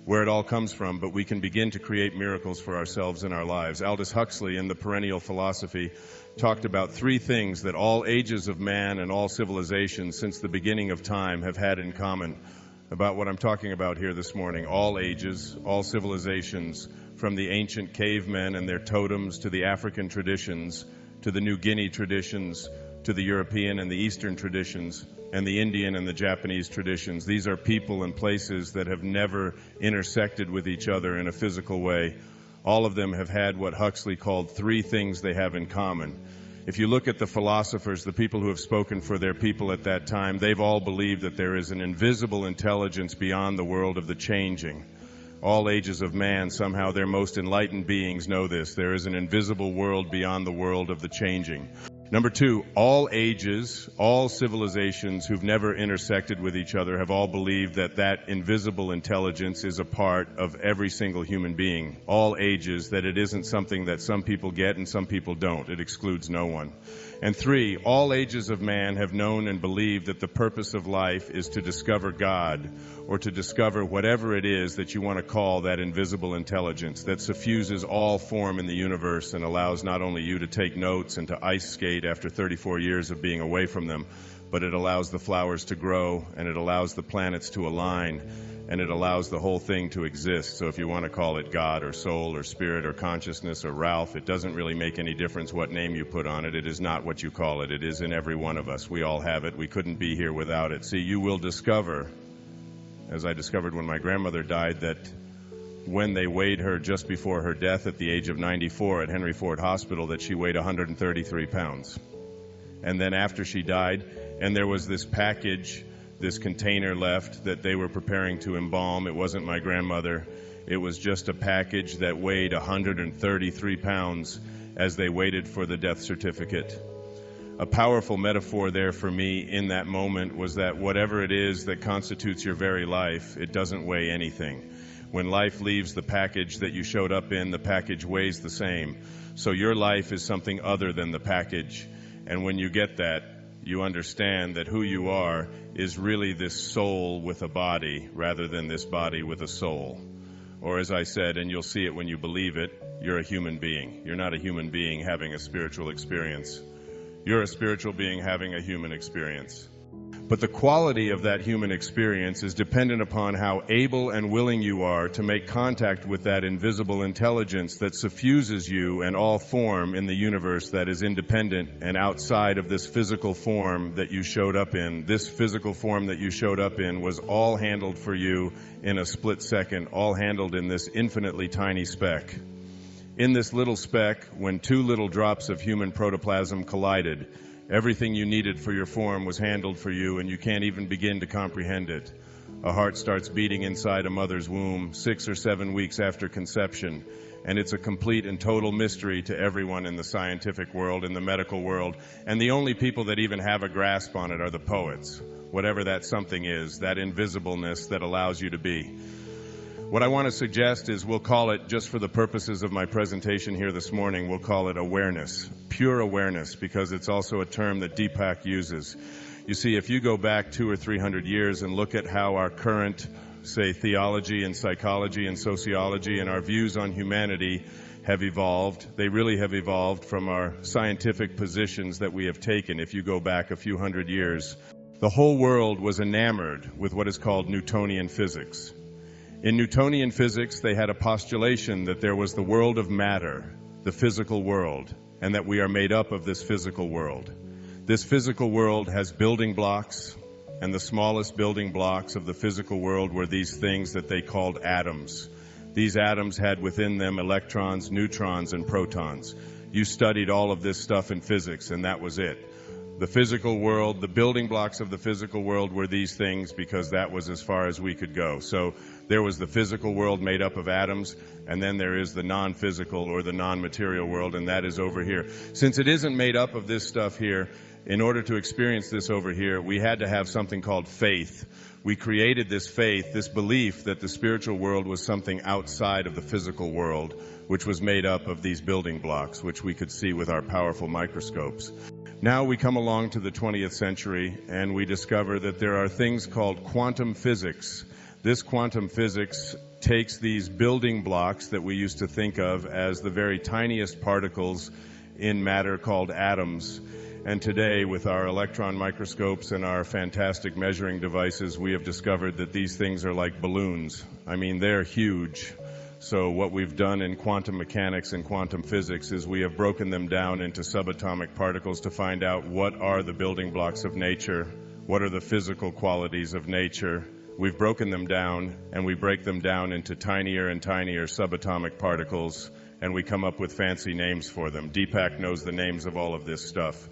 where it all comes from, but we can begin to create miracles for ourselves in our lives. Aldous Huxley, in The Perennial Philosophy, talked about 3 things that all ages of man and all civilizations since the beginning of time have had in common. About what I'm talking about here this morning. All ages, all civilizations, from the ancient cavemen and their totems to the African traditions, to the New Guinea traditions, to the European and the Eastern traditions, and the Indian and the Japanese traditions. These are people and places that have never intersected with each other in a physical way. All of them have had what Huxley called 3 things they have in common. If you look at the philosophers, the people who have spoken for their people at that time, they've all believed that there is an invisible intelligence beyond the world of the changing. All ages of man, somehow their most enlightened beings know this. There is an invisible world beyond the world of the changing. Number 2, all ages, all civilizations who've never intersected with each other have all believed that that invisible intelligence is a part of every single human being. All ages, that it isn't something that some people get and some people don't. It excludes no one. And 3, all ages of man have known and believed that the purpose of life is to discover God, or to discover whatever it is that you want to call that invisible intelligence that suffuses all form in the universe and allows not only you to take notes and to ice skate after 34 years of being away from them, but it allows the flowers to grow, and it allows the planets to align, and it allows the whole thing to exist. So if you want to call it God or soul or spirit or consciousness or Ralph, it doesn't really make any difference what name you put on it. It is not what you call it. It is in every one of us. We all have it. We couldn't be here without it. See, you will discover, as I discovered when my grandmother died, that when they weighed her just before her death at the age of 94 at Henry Ford Hospital, that she weighed 133 pounds. And then after she died, and there was this package, this container left that they were preparing to embalm. It wasn't my grandmother. It was just a package that weighed 133 pounds as they waited for the death certificate. A powerful metaphor there for me in that moment was that whatever it is that constitutes your very life, it doesn't weigh anything. When life leaves the package that you showed up in, the package weighs the same. So your life is something other than the package. And when you get that, you understand that who you are is really this soul with a body rather than this body with a soul. Or as I said, and you'll see it when you believe it, you're a human being. You're not a human being having a spiritual experience. You're a spiritual being having a human experience. But the quality of that human experience is dependent upon how able and willing you are to make contact with that invisible intelligence that suffuses you and all form in the universe that is independent and outside of this physical form that you showed up in. This physical form that you showed up in was all handled for you in a split second, all handled in this infinitely tiny speck. In this little speck, when 2 little drops of human protoplasm collided, everything you needed for your form was handled for you, and you can't even begin to comprehend it. A heart starts beating inside a mother's womb 6 or 7 weeks after conception, and it's a complete and total mystery to everyone in the scientific world, in the medical world, and the only people that even have a grasp on it are the poets, whatever that something is, that invisibleness that allows you to be. What I want to suggest is we'll call it, just for the purposes of my presentation here this morning, we'll call it awareness, pure awareness, because it's also a term that DEEPAK uses. You see, if you go back 200 or 300 years and look at how our current, say, theology and psychology and sociology and our views on humanity have evolved, they really have evolved from our scientific positions that we have taken. If you go back a few hundred years, the whole world was enamored with what is called Newtonian physics. In Newtonian physics, they had a postulation that there was the world of matter, the physical world, and that we are made up of this physical world. This physical world has building blocks, and the smallest building blocks of the physical world were these things that they called atoms. These atoms had within them electrons, neutrons, and protons. You studied all of this stuff in physics, and that was it. The physical world, the building blocks of the physical world were these things because that was as far as we could go. So there was the physical world made up of atoms, and then there is the non-physical or the non-material world, and that is over here. Since it isn't made up of this stuff here, in order to experience this over here, we had to have something called faith. We created this faith, this belief that the spiritual world was something outside of the physical world, which was made up of these building blocks, which we could see with our powerful microscopes. Now we come along to the 20th century, and we discover that there are things called quantum physics. This quantum physics takes these building blocks that we used to think of as the very tiniest particles in matter called atoms. And today, with our electron microscopes and our fantastic measuring devices, we have discovered that these things are like balloons. I mean, they're huge. So what we've done in quantum mechanics and quantum physics is we have broken them down into subatomic particles to find out what are the building blocks of nature, what are the physical qualities of nature. We've broken them down, and we break them down into tinier and tinier subatomic particles, and we come up with fancy names for them. DEEPAK knows the names of all of this stuff.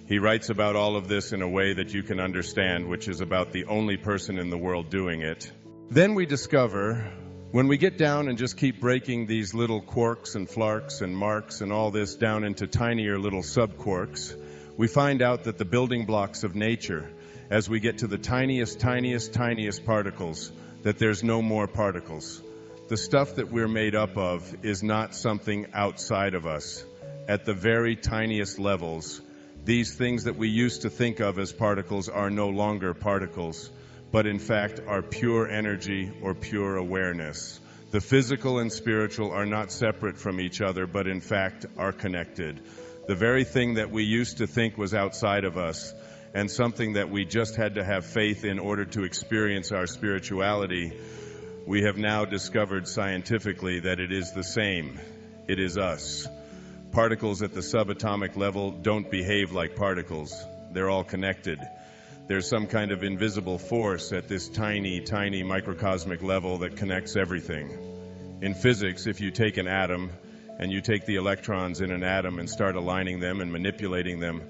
He writes about all of this in a way that you can understand, which is about the only person in the world doing it. Then we discover, when we get down and just keep breaking these little quarks and flarks and marks and all this down into tinier little subquarks, we find out that the building blocks of nature, as we get to the tiniest particles, that there's no more particles. The stuff that we're made up of is not something outside of us. At the very tiniest levels, these things that we used to think of as particles are no longer particles, but in fact are pure energy or pure awareness. The physical and spiritual are not separate from each other, but in fact are connected. The very thing that we used to think was outside of us, and something that we just had to have faith in order to experience our spirituality, we have now discovered scientifically that it is the same. It is us. Particles at the subatomic level don't behave like particles. They're all connected. There's some kind of invisible force at this tiny microcosmic level that connects everything. In physics, if you take an atom and you take the electrons in an atom and start aligning them and manipulating them,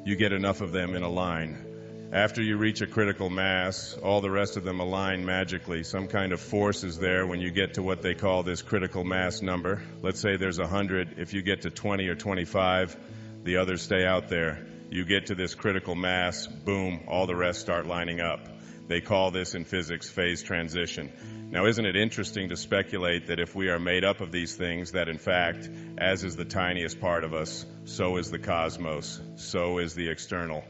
you get enough of them in a line. After you reach a critical mass, all the rest of them align magically. Some kind of force is there when you get to what they call this critical mass number. Let's say there's 100. If you get to 20 or 25, the others stay out there. You get to this critical mass, boom, all the rest start lining up. They call this in physics phase transition. Now, isn't it interesting to speculate that if we are made up of these things, that in fact, as is the tiniest part of us, so is the cosmos, so is the external.